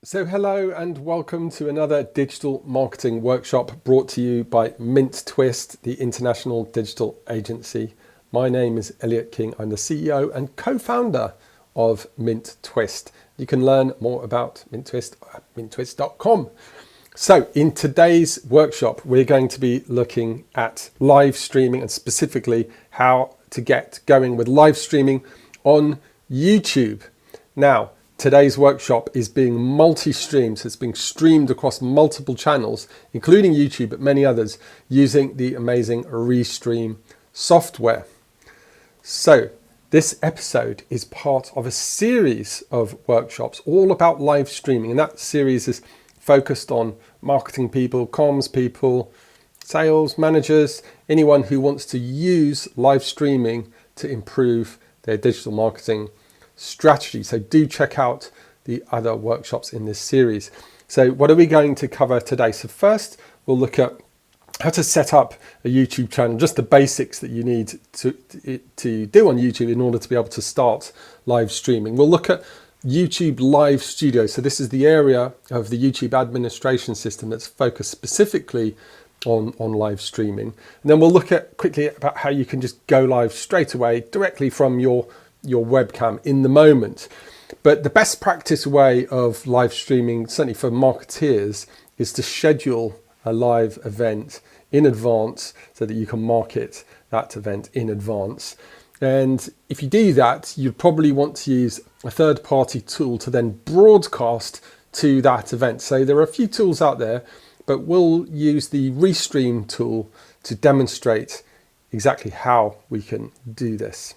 So hello and welcome to another digital marketing workshop brought to you by MintTwist, the international digital agency. My name is Elliott King. I'm the CEO and co-founder of MintTwist. You can learn more about MintTwist at minttwist.com. So in today's workshop, we're going to be looking at live streaming and specifically how to get going with live streaming on YouTube. Now, today's workshop is being multi-streamed, so it's being streamed across multiple channels, including YouTube, but many others, using the amazing Restream software. So this episode is part of a series of workshops all about live streaming, and that series is focused on marketing people, comms people, sales managers, anyone who wants to use live streaming to improve their digital marketing strategy. So do check out the other workshops in this series. So what are we going to cover today? So first we'll look at how to set up a YouTube channel, just the basics that you need to do on YouTube in order to be able to start live streaming. We'll look at YouTube Live Studio. So this is the area of the YouTube administration system that's focused specifically on live streaming. And then we'll look at quickly about how you can just go live straight away directly from your webcam in the moment. But the best practice way of live streaming, certainly for marketeers, is to schedule a live event in advance so that you can market that event in advance. And if you do that, you'd probably want to use a third-party tool to then broadcast to that event. So there are a few tools out there, but we'll use the Restream tool to demonstrate exactly how we can do this.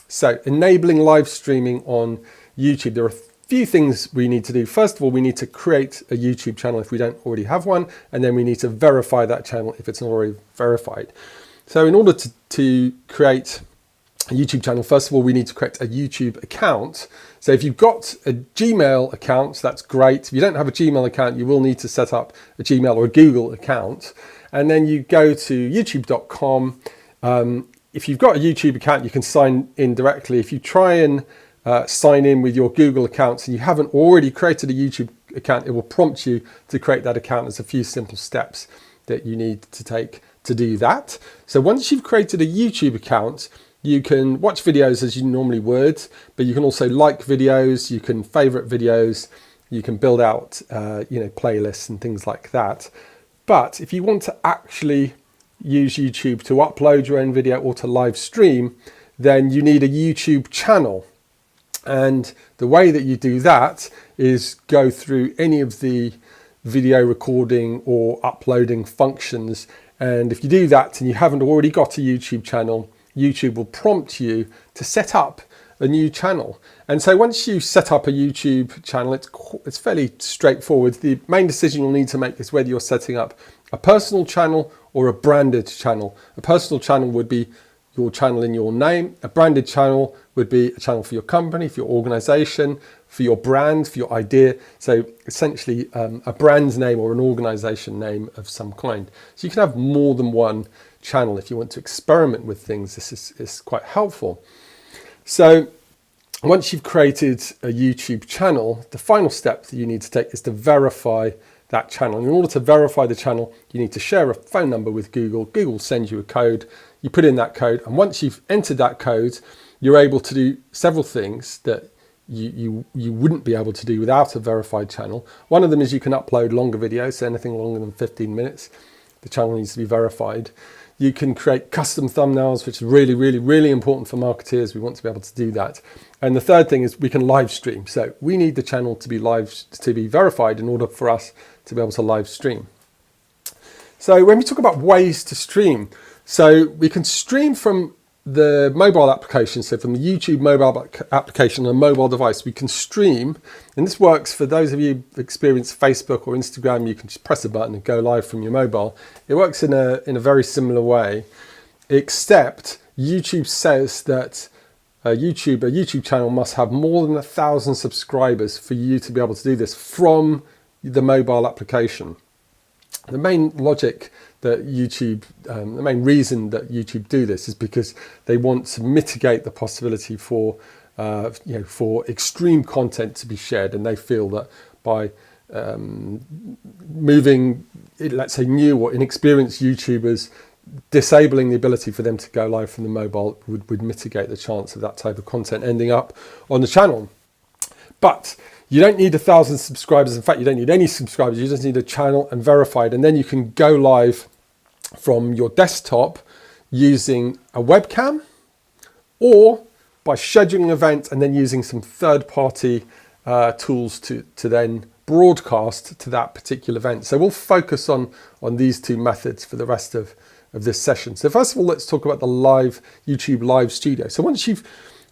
So enabling live streaming on YouTube, there are a few things we need to do. First of all, we need to create a YouTube channel if we don't already have one, and then we need to verify that channel if it's not already verified. So in order to create a YouTube channel, first of all, we need to create a YouTube account. So if you've got a Gmail account, that's great. If you don't have a Gmail account, you will need to set up a Gmail or a Google account. And then you go to youtube.com. If you've got a YouTube account, you can sign in directly. If you try and sign in with your Google accounts and you haven't already created a YouTube account, it will prompt you to create that account. There's a few simple steps that you need to take to do that. So once you've created a YouTube account, you can watch videos as you normally would, but you can also like videos, you can favorite videos, you can build out playlists and things like that. But if you want to actually use YouTube to upload your own video or to live stream, then you need a YouTube channel. And the way that you do that is go through any of the video recording or uploading functions. And if you do that and you haven't already got a YouTube channel, YouTube will prompt you to set up a new channel. And so once you set up a YouTube channel, it's fairly straightforward. The main decision you'll need to make is whether you're setting up a personal channel or a branded channel. A personal channel would be your channel in your name. A branded channel would be a channel for your company, for your organization, for your brand, for your idea. So essentially a brand name or an organization name of some kind. So you can have more than one channel if you want to experiment with things. This is quite helpful. So once you've created a YouTube channel, the final step that you need to take is to verify that channel. And in order to verify the channel, you need to share a phone number with Google. Google sends you a code, you put in that code, and once you've entered that code, you're able to do several things that you wouldn't be able to do without a verified channel. One of them is you can upload longer videos, so anything longer than 15 minutes. The channel needs to be verified. You can create custom thumbnails, which is really, really, really important for marketeers. We want to be able to do that. And the third thing is we can live stream. So we need the channel to be verified in order for us to be able to live stream. So when we talk about ways to stream, so we can stream from the mobile application, so from the YouTube mobile application on a mobile device, we can stream, and this works for those of you who experience Facebook or Instagram. You can just press a button and go live from your mobile. It works in a very similar way, except YouTube says that a YouTube channel must have more than 1,000 subscribers for you to be able to do this from the mobile application. The main logic that YouTube, the main reason that YouTube do this is because they want to mitigate the possibility for extreme content to be shared, and they feel that by moving, let's say, new or inexperienced YouTubers, disabling the ability for them to go live from the mobile would mitigate the chance of that type of content ending up on the channel. But you don't need 1,000 subscribers. In fact, you don't need any subscribers. You just need a channel and verified, and then you can go live from your desktop using a webcam, or by scheduling an event and then using some third-party tools to then broadcast to that particular event. So we'll focus on these two methods for the rest of this session. So first of all, let's talk about the YouTube live studio. So once you've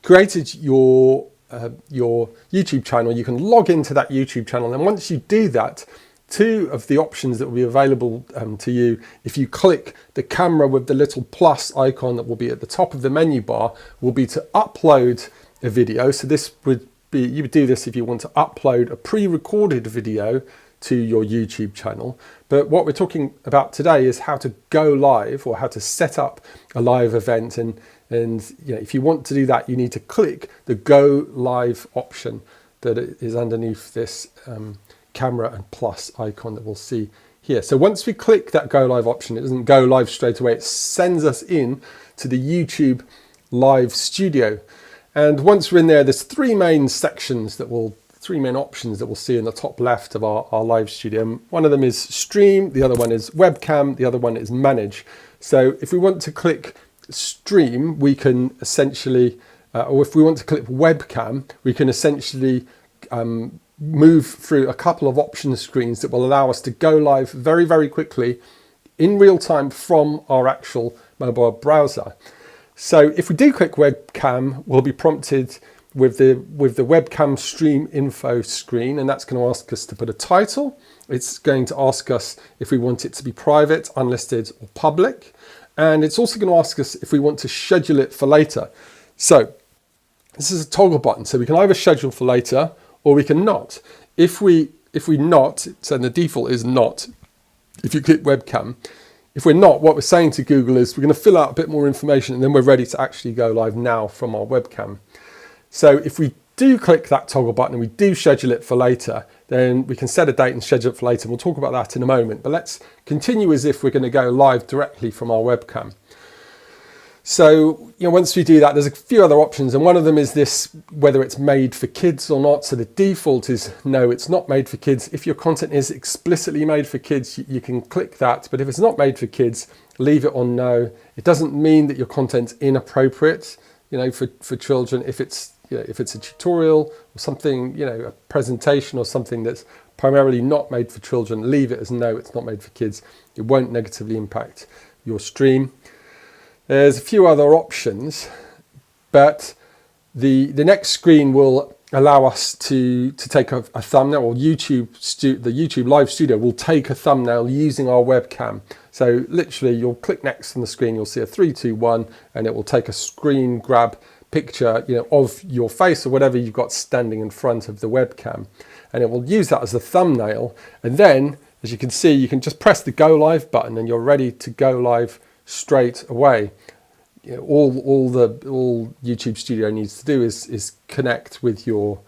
created your YouTube channel, you can log into that YouTube channel, and once you do that, two of the options that will be available to you, if you click the camera with the little plus icon that will be at the top of the menu bar, will be to upload a video. So this would be, you would do this if you want to upload a pre-recorded video to your YouTube channel. But what we're talking about today is how to go live, or how to set up a live event. And you know, if you want to do that, you need to click the go live option that is underneath this camera and plus icon that we'll see here. So once we click that go live option, it doesn't go live straight away. It sends us in to the YouTube live studio. And once we're in there, there's three main options that we'll see in the top left of our live studio. One of them is stream, the other one is webcam, the other one is manage. So if we want to click stream, we can essentially, or if we want to click webcam, we can essentially move through a couple of option screens that will allow us to go live very, very quickly in real time from our actual mobile browser. So if we do click webcam, we'll be prompted with the webcam stream info screen, and that's going to ask us to put a title. It's going to ask us if we want it to be private, unlisted, or public. And it's also going to ask us if we want to schedule it for later. So this is a toggle button. So we can either schedule for later or we can not. If we not, so the default is not, if you click webcam. If we're not, what we're saying to Google is we're going to fill out a bit more information and then we're ready to actually go live now from our webcam. So if we do click that toggle button and we do schedule it for later, then we can set a date and schedule it for later. We'll talk about that in a moment, but let's continue as if we're going to go live directly from our webcam. So, you know, once we do that, there's a few other options, and one of them is this, whether it's made for kids or not. So the default is no, it's not made for kids. If your content is explicitly made for kids, you can click that, but if it's not made for kids, leave it on no. It doesn't mean that your content's inappropriate, you know, for children. If it's, you know, if it's a tutorial or something, you know, a presentation or something that's primarily not made for children, leave it as no, it's not made for kids. It won't negatively impact your stream. There's a few other options, but the next screen will allow us to take a thumbnail, or the YouTube live studio will take a thumbnail using our webcam. So literally you'll click next on the screen, you'll see a 3, 2, 1, and it will take a screen grab picture, you know, of your face or whatever you've got standing in front of the webcam. And it will use that as a thumbnail. And then, as you can see, you can just press the go live button and you're ready to go live straight away. You know, all YouTube Studio needs to do is connect with your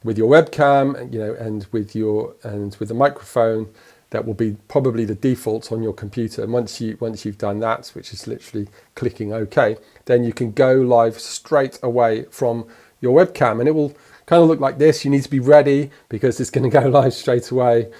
webcam, you know, and with the microphone. That will be probably the default on your computer. And once you've done that, which is literally clicking OK, then you can go live straight away from your webcam, and it will kind of look like this. You need to be ready because it's going to go live straight away.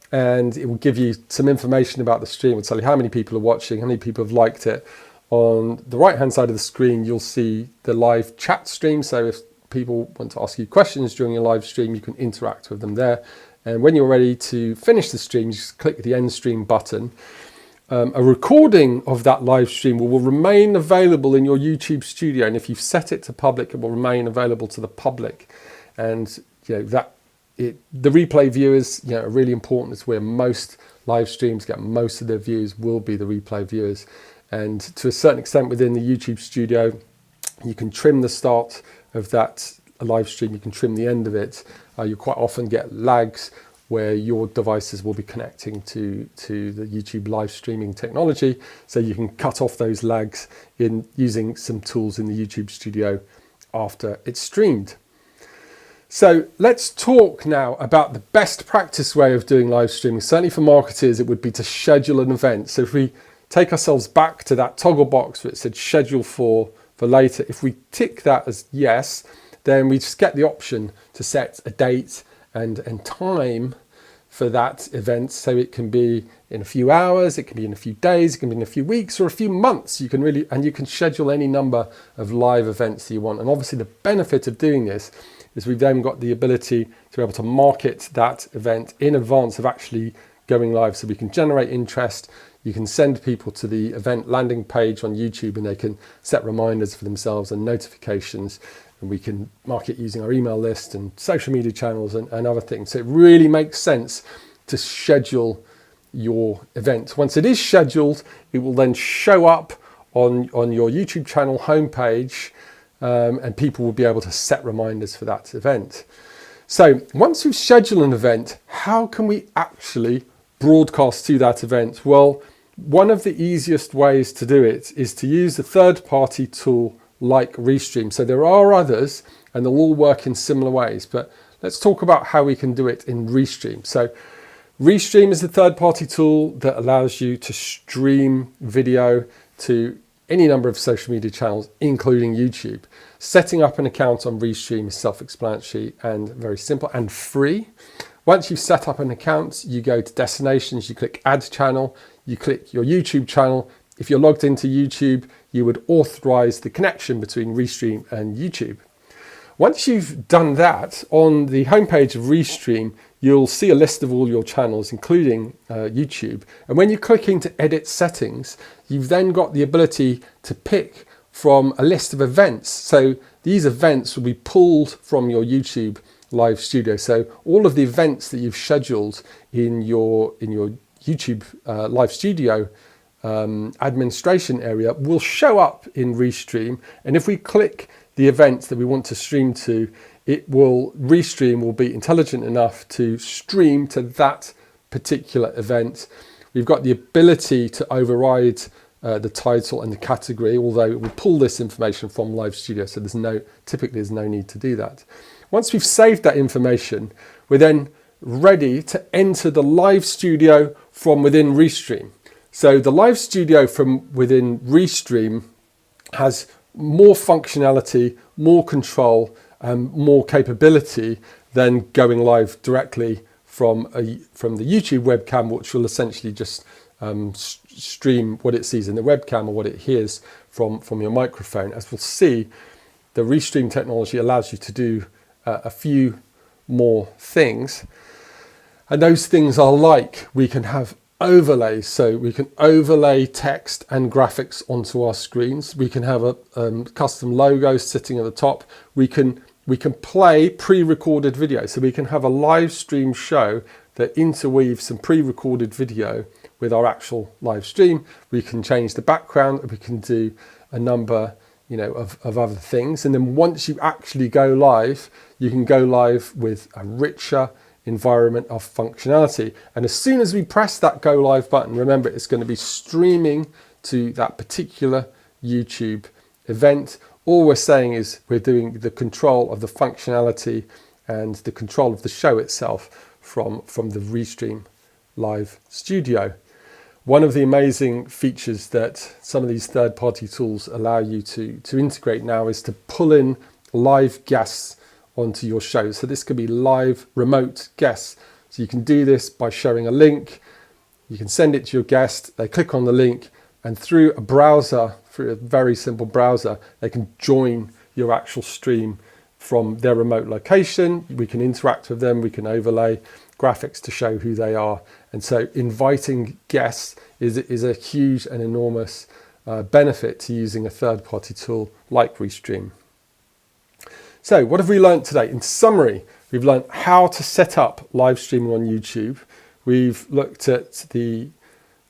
And it will give you some information about the stream. It will tell you how many people are watching, how many people have liked it. On the right hand side of the screen, you'll see the live chat stream. So if people want to ask you questions during your live stream, you can interact with them there. And when you're ready to finish the stream, you just click the end stream button. A recording of that live stream will remain available in your YouTube studio. And if you've set it to public, it will remain available to the public. And you know, the replay viewers, you know, are really important. It's where most live streams get most of their views, will be the replay viewers. And to a certain extent within the YouTube studio, you can trim the start of that live stream, you can trim the end of it. You quite often get lags where your devices will be connecting to the YouTube live streaming technology. So you can cut off those lags in using some tools in the YouTube studio after it's streamed. So let's talk now about the best practice way of doing live streaming. Certainly for marketers, it would be to schedule an event. So if we take ourselves back to that toggle box where it said schedule for later, if we tick that as yes, then we just get the option to set a date and time for that event. So it can be in a few hours, it can be in a few days, it can be in a few weeks or a few months. You can schedule any number of live events that you want. And obviously the benefit of doing this is we've then got the ability to be able to market that event in advance of actually going live. So we can generate interest. You can send people to the event landing page on YouTube and they can set reminders for themselves and notifications. And we can market using our email list and social media channels and other things. So it really makes sense to schedule your event. Once it is scheduled, it will then show up on your YouTube channel homepage, and people will be able to set reminders for that event. So once we've scheduled an event, how can we actually broadcast to that event? Well, one of the easiest ways to do it is to use a third-party tool like Restream. So there are others and they'll all work in similar ways, but let's talk about how we can do it in Restream. So Restream is a third-party tool that allows you to stream video to any number of social media channels, including YouTube. Setting up an account on Restream is self-explanatory and very simple and free. Once you've set up an account, you go to destinations, you click add channel, you click your YouTube channel. If you're logged into YouTube, you would authorize the connection between Restream and YouTube. Once you've done that, on the homepage of Restream, you'll see a list of all your channels, including YouTube. And when you click into edit settings, you've then got the ability to pick from a list of events. So these events will be pulled from your YouTube live studio. So all of the events that you've scheduled in your YouTube live studio administration area will show up in Restream. And if we click the events that we want to stream to, Restream will be intelligent enough to stream to that particular event. We've got the ability to override the title and the category, although it will pull this information from Live Studio, so typically there's no need to do that. Once we've saved that information, we're then ready to enter the Live Studio from within Restream. So the Live Studio from within Restream has more functionality, more control, more capability than going live directly from the YouTube webcam, which will essentially just stream what it sees in the webcam or what it hears from your microphone. As we'll see, the Restream technology allows you to do a few more things. And those things are like, we can have overlays, so we can overlay text and graphics onto our screens. We can have a custom logo sitting at the top. We can play pre-recorded video, so we can have a live stream show that interweaves some pre-recorded video with our actual live stream. We can change the background. We can do a number, of other things. And then once you actually go live, you can go live with a richer environment of functionality. And as soon as we press that go live button, remember, it's going to be streaming to that particular YouTube event. All we're saying is we're doing the control of the functionality and the control of the show itself from the Restream live studio. One of the amazing features that some of these third-party tools allow you to integrate now is to pull in live guests onto your show. So this could be live remote guests. So you can do this by sharing a link. You can send it to your guest. They click on the link, and through a very simple browser, they can join your actual stream from their remote location. We can interact with them. We can overlay graphics to show who they are. And so inviting guests is a huge and enormous benefit to using a third-party tool like Restream. So what have we learned today? In summary, we've learned how to set up live streaming on YouTube. We've looked at the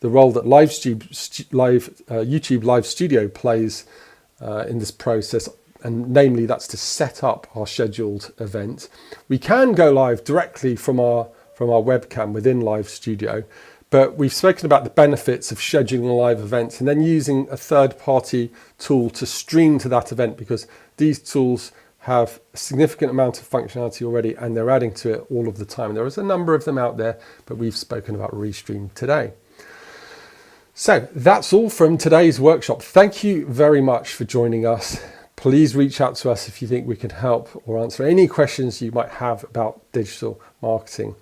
role that YouTube Live Studio plays in this process, and namely that's to set up our scheduled event. We can go live directly from our webcam within Live Studio, but we've spoken about the benefits of scheduling live events and then using a third-party tool to stream to that event, because these tools have a significant amount of functionality already, and they're adding to it all of the time. There is a number of them out there, but we've spoken about Restream today. So that's all from today's workshop. Thank you very much for joining us. Please reach out to us if you think we can help or answer any questions you might have about digital marketing.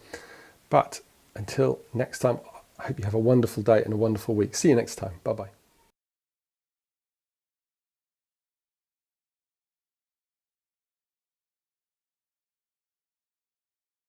But until next time, I hope you have a wonderful day and a wonderful week. See you next time. Bye-bye.